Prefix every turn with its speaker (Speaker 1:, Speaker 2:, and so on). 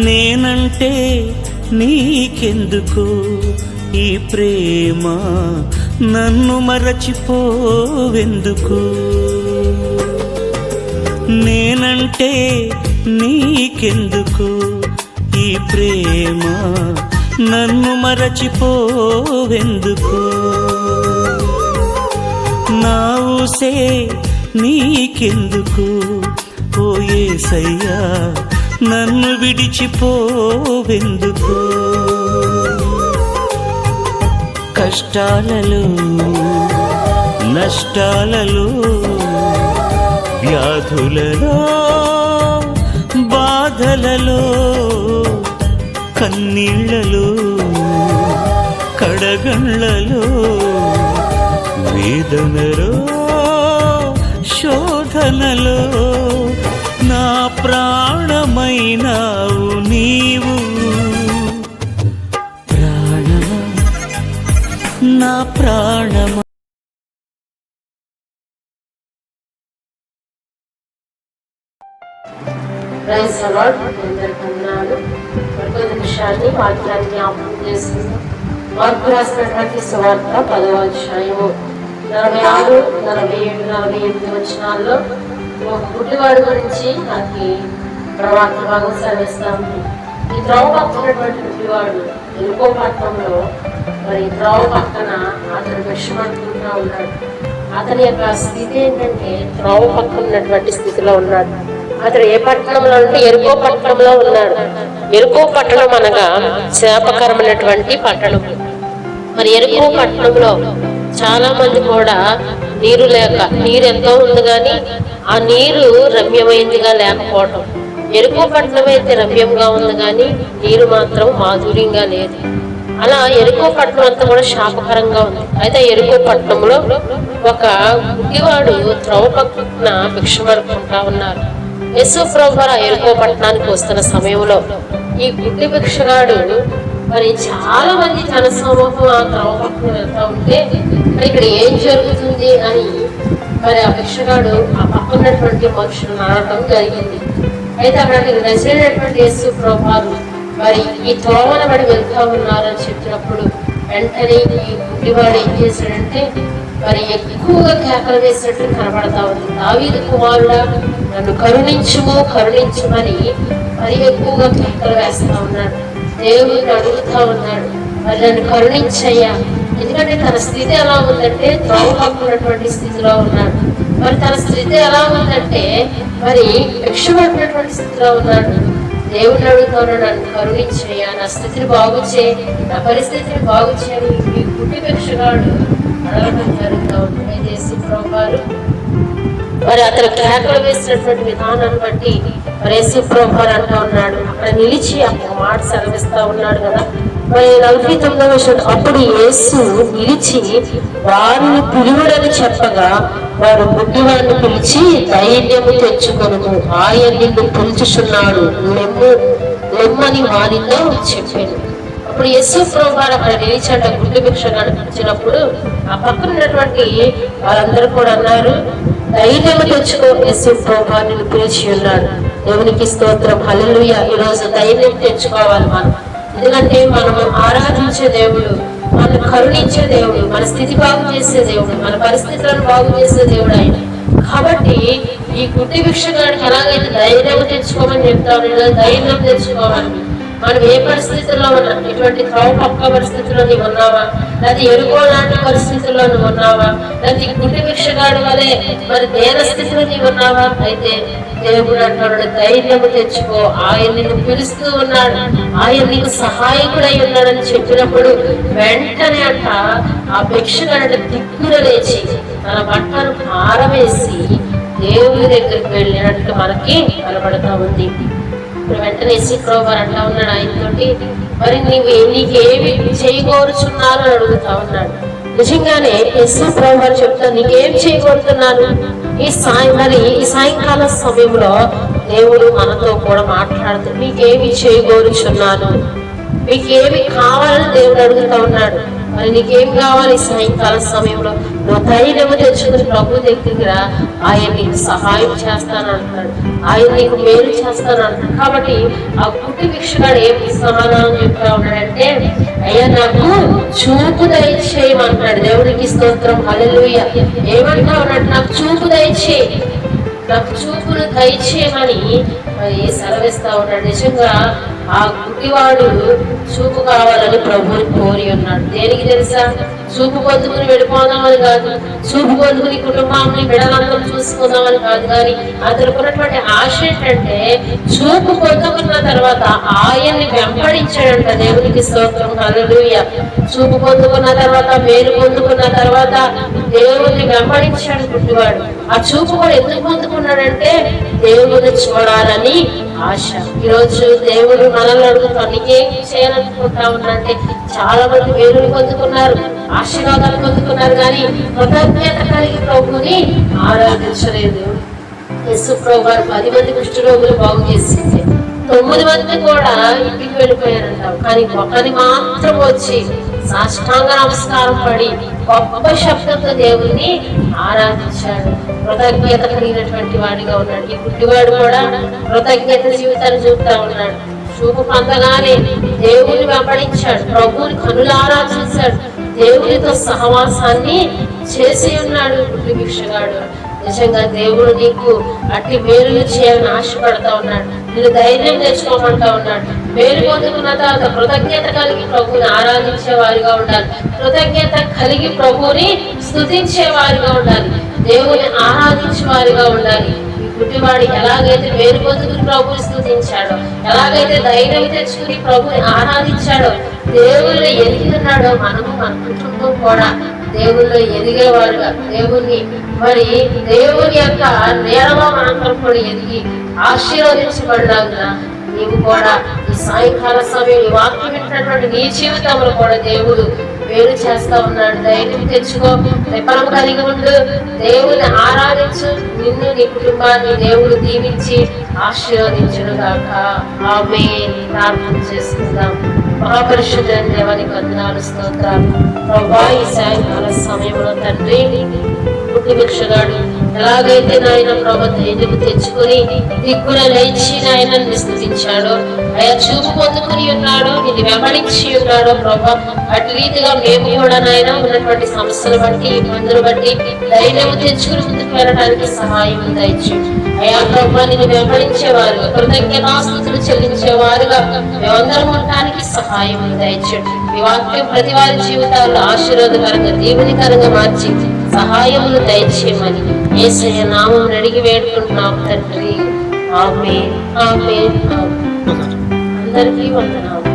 Speaker 1: నేనంటే నీకెందుకు ఈ ప్రేమ, నన్ను మరచిపోవెందుకు? నేనంటే నీకెందుకు ఈ ప్రేమ, నన్ను మరచిపోవెందుకు? నా ఊసే నీకెందుకు ఓ యేసయ్యా, నన్ను విడిచిపోవెందుకు? కష్టాలలో నష్టాలలో వ్యాధులలో బాధలలో కన్నీళ్లలో కడగండ్లలో వేదనలో శోధనలో నా ప్రాణమైనావు నీవు. ప్రాణమా నా ప్రాణమా.
Speaker 2: Praise the lord. అందరికీ వందనాలు. మరికొన్ని నిమిషాన్ని వాక్యాన్ని జ్ఞాపకం చేస్తున్నాం. మార్కు రాసినటువంటి సువార్త 10వ అధ్యాయము 46, 47, 48 వచనాల్లో ఒక గుడ్డివాడు గురించి మనకి ప్రవాక్య భాగం సెలవిస్తా ఉంది. ఈ త్రోవ పక్కనటువంటి గుడ్డివాడు ఎరుకో పట్టణంలో, మరి త్రోవ పక్కన అతను భిక్షపడుకుంటూ ఉన్నాడు. అతని యొక్క స్థితి ఏంటంటే త్రోవ పక్కన ఉన్నటువంటి స్థితిలో ఉన్నాడు. అతడు ఏ పట్టణంలో అంటే ఎరుకో పట్టణంలో ఉన్నాడు. ఎరుకో పట్టణం అనగా శాపకరమైనటువంటి పట్టణం. మరి ఎరుకో పట్టణంలో చాలా మంది కూడా నీరు లేక, నీరు ఎంతో ఉంది కానీ ఆ నీరు రమ్యమైందిగా లేకపోవటం. ఎరుకో పట్టణం అయితే రమ్యంగా ఉంది కానీ నీరు మాత్రం మాధుర్యంగా లేదు. అలా ఎరుకో పట్టణం అంతా కూడా శాపకరంగా ఉంది. అయితే ఎరుకో పట్టణంలో ఒక గుడ్డివాడు త్రోవ పక్కన భిక్షపడుకుంటా ఉన్నారు. యేసు ప్రభువు ఎరుకో పట్టణానికి వస్తున్న సమయంలో ఈ గుడ్డి భిక్షగాడు మరి చాలా మంది జనసమూహం ఆ త్రోవ పక్కన వెళ్తా ఉంటే మరి ఇక్కడ ఏం జరుగుతుంది అని మరి ఆ భిక్షగాడు ఆ పక్కనటువంటి మనుషులను అడగడం జరిగింది. అయితే అక్కడికి నజరేయుడైనటువంటి యేసు ప్రభువు మరి ఈ త్రోవన పడి వెళ్తా ఉన్నారని చెప్పినప్పుడు వెంటనే ఈ గుడ్డివాడు ఏం చేశాడంటే మరి ఎక్కువగా కేకలు వేసినట్లు కనబడతా ఉంది. దావీదు కుమారుడా, నన్ను కరుణించుమని మరి ఎక్కువగా కేకలు వేస్తా ఉన్నాడు. దేవుడిని అడుగుతా ఉన్నాడు, మరి నన్ను కరుణించయ్యా. ఎందుకంటే తన స్థితి ఎలా ఉందంటే త్రోవ పక్కనటువంటి స్థితిలో ఉన్నాడు. మరి తన స్థితి ఎలా ఉందంటే మరి భిక్షపడినటువంటి స్థితిలో ఉన్నాడు. దేవుడిని అడుగుతాను, నన్ను కరుణించయ్యా, నా స్థితిని బాగు చేయి, నా పరిస్థితిని బాగు చేయని ఈ గుడ్డి భిక్షగాడు అడగడం జరుగుతూ ఉంటుంది. యేసు ప్రభువు మరి అతను కేకలు వేసినటువంటి విధానాన్ని బట్టి మరి యేసు ప్రభువు అంటూ ఉన్నాడు, అక్కడ నిలిచి ఒక మాట సెలవిస్తా ఉన్నాడు కదా. మరి 49వ వచనం, అప్పుడు యేసు నిలిచి వారిని పిలువుడని చెప్పగా వారు గుడ్డివాడిని పిలిచి ధైర్యము తెచ్చుకొనుము, ఆయన నిన్ను పిలుచుచున్నాడు, లెమ్మని వారితో చెప్పాను. అప్పుడు యేసు ప్రభువు అక్కడ నిలిచాట గుడ్డి భిక్షగాడు పిలిచినప్పుడు ఆ పక్కన ఉన్నటువంటి వారందరూ కూడా అన్నారు, ధైర్యం తెచ్చుకో, యేసు ప్రభువు నిన్ను పిలిచి ఉన్నాడు. దేవునికి స్తోత్రం, హల్లెలూయా. ఈరోజు ధైర్యం తెచ్చుకోవాలి మనం. ఎందుకంటే మనము ఆరాధించే దేవుడు, మనం కరుణించే దేవుడు, మన స్థితి బాగు చేసే దేవుడు, మన పరిస్థితులను బాగు చేసే దేవుడు ఆయన. కాబట్టి ఈ గుడ్డి భిక్షగాడికి ఎలాగైతే ధైర్యం తెచ్చుకోమని చెప్తాను, ధైర్యం తెచ్చుకోవాలి. మనం ఏ పరిస్థితుల్లో ఉన్నా, ఇటువంటి త్రోవ పక్క పరిస్థితుల్లో నీవు ఉన్నావా, లేదా ఎరుకో లాంటి పరిస్థితుల్లో నువ్వు ఉన్నావా, లేదా ఈ గుడ్డి భిక్షగాడు వలె మరి దేన స్థితిలో నీవు ఉన్నావా? అయితే దేవుడు అంటున్నాడు, ధైర్యము తెచ్చుకో, ఆయన నిన్ను పిలుస్తూ ఉన్నాడు, ఆయన నీకు సహాయకుడై ఉన్నాడని చెప్పినప్పుడు వెంటనే అంట ఆ భిక్షగాడు దిక్కున లేచి తన బట్టను పారవేసి దేవుని దగ్గరికి వెళ్ళినట్టు మనకి కనబడతా ఉంది. వెంటనే యేసు ప్రభువు అంటా ఉన్నాడు ఆయనతోటి, మరి నీకేమి చేయగోరుచున్నాను అని అడుగుతా ఉన్నాడు. నిజంగానే యేసు ప్రభువు చెప్తా, నీకేం చేయగోరుతున్నాను? ఈ సాయంకాల సమయంలో దేవుడు మనతో కూడా మాట్లాడుతూ నీకేమి చేయగోరుచున్నాను, మీకేమి కావాలని దేవుడు అడుగుతా ఉన్నాడు. మరి నీకేం కావాలి? సాయంకాల సమయంలో నువ్వు ధైర్యము తెచ్చుకుని ప్రభు దగ్గర ఆయన నీకు సహాయం చేస్తానంటున్నాడు, ఆయన నీకు మేలు చేస్తానంటున్నాడు. కాబట్టి ఆ పుట్టి భిక్షగాడు ఏం సమాధానం చెప్తా ఉన్నాడంటే, అయ్యా నాకు చూపు దయచేయమంటున్నాడు. దేవుడికి స్తోత్రం, హల్లెలూయా. ఏమంటా ఉన్నాడు? నాకు చూపు దయచేయి, నాకు చూపును దయచేయమని మరి సెలవిస్తా ఉన్నాడు. నిజంగా ఆ గుడ్డివాడు చూపు కావాలని ప్రభువుని కోరి ఉన్నాడు. దేనికి తెలుసా? చూపు పొందుకుని వెళ్ళిపోదామని కాదు, చూపు పొందుకుని కుటుంబాన్ని బిడ్డలందరూ చూసుకుందామని కాదు, కానీ అతనికి ఉన్నటువంటి ఆశ ఏంటంటే చూపు పొందుకున్న తర్వాత ఆయన్ని వెంబడించాడంట. దేవునికి స్తోత్రం, హల్లెలూయా. చూపు పొందుకున్న తర్వాత, మేలు పొందుకున్న తర్వాత దేవుణ్ణి వెంబడించాడు గుడ్డివాడు. ఆ చూపు కూడా ఎందుకు పొందుకున్నాడంటే దేవుణ్ణి చూడాలని ఆశ. ఈరోజు దేవుడు మనల్ని అడుగుతాడు, నీకేం చేయాలనుకుంటా ఉన్నాడంటే చాలా మంది మేలుని పొందుకున్నారు, ఆశీర్వాదాలు పొందుకున్నారు, కానీ కృతజ్ఞత కలిగి ప్రభుని ఆరాధించలేదు. యేసు ప్రభు వారు 10 మంది కుష్ఠ రోగులు బాగు చేసింది, 9 మంది కూడా ఇంటికి వెళ్ళిపోయారంటాం. కానీ ఒకరిని మాత్రం వచ్చి సాష్టాంగ నమస్కారం పడి గొప్ప శబ్దంతో దేవుణ్ణి ఆరాధించాడు. కృతజ్ఞత కలిగినటువంటి వాడిగా ఉన్నాడు. ఈ గుడ్డివాడు కూడా కృతజ్ఞత జీవితాన్ని చూపుతా ఉన్నాడు. చూపు పొందగానే దేవుని వెంబడించాడు, ప్రభువుని కనులారా చూశాడు, దేవునితో సహవాసాన్ని చేసి ఉన్నాడు గుడ్డి భిక్షగాడు. నిజంగా దేవుడు నీకు అట్టి మేలులు చేయాలని ఆశపడతా ఉన్నాడు. నేను ధైర్యం తెచ్చుకోమంటా ఉన్నాడు. మేలు పొందుకున్న తర్వాత కృతజ్ఞత కలిగి ప్రభువుని ఆరాధించే వారిగా ఉండాలి, కృతజ్ఞత కలిగి ప్రభువుని స్తుతించే వారిగా ఉండాలి, దేవుని ఆరాధించే వారిగా ఉండాలి. గుడ్డివాడు ఎలాగైతే మేలు పొందుకుని ప్రభుని స్తుతించాడో, ఎలాగైతే ధైర్యం తెచ్చుకుని ప్రభుని ఆరాధించాడో, దేవుళ్ళు ఎదిగి ఉన్నాడో, మనము మన కుటుంబం కూడా దేవుళ్ళు ఎదిగేవారుగా, దేవుణ్ణి మరి దేవుని యొక్క నేరగా మనందరం కూడా ఎదిగి ఆశీర్వదించబడ్డాగా నీవు కూడా ఈ సాయంకాల సమయం ఈ వాక్యం వింటున్నటువంటి నీ జీవితంలో కూడా దేవుడు వేరు చేస్తా ఉన్నాడు. ధైర్యం తెచ్చుకో, రెప్పలం కలిగి ఉండు, దేవుని ఆరాధించు, నిన్ను నీ కుటుంబాన్ని దేవుడు దీవించి ఆశీర్వదించును గాక. ఆమేన్. ప్రార్థన చేసుకుందాం. మహాపరిశుద్ధుడైన దేవానికి వందనాలు, స్తోత్రాలు ప్రభువా. ఈ సాయంకాల సమయంలో తండ్రి గుడ్డి భిక్షగాడు ఎలాగైతే నాయన ప్రభు ధైర్యం తెచ్చుకుని దిక్కున లేచి నాయనని స్తుతించాడో, అయా చూపు పొందుకుని ఉన్నాడో, నిన్ను వెంబడించి ఉన్నాడో ప్రభా, అటు రీతిగా మేము కూడా నాయన ఉన్నటువంటి సమస్యలు బట్టి, ఇబ్బందులు బట్టి ధైర్యం తెచ్చుకుని ముందుకు వెళ్ళడానికి సహాయం దయచు. అయా ప్రభా, నిన్ను వెంబడించేవారు, కృతజ్ఞతాస్తుతులు చెల్లించేవారుగా మేమందరం ఉండడానికి సహాయం దయచండి. ఈ వాక్యం ప్రతి వారి జీవితాల్లో ఆశీర్వాదకరంగా, దీవెనకరంగా మార్చి సహాయములు దయచేయమని యేసయ్య నామం అడిగి వేడుకుంటున్నాం తండ్రి. ఆమేన్, ఆమేన్, ఆమేన్. అందరికీ వందనాలు.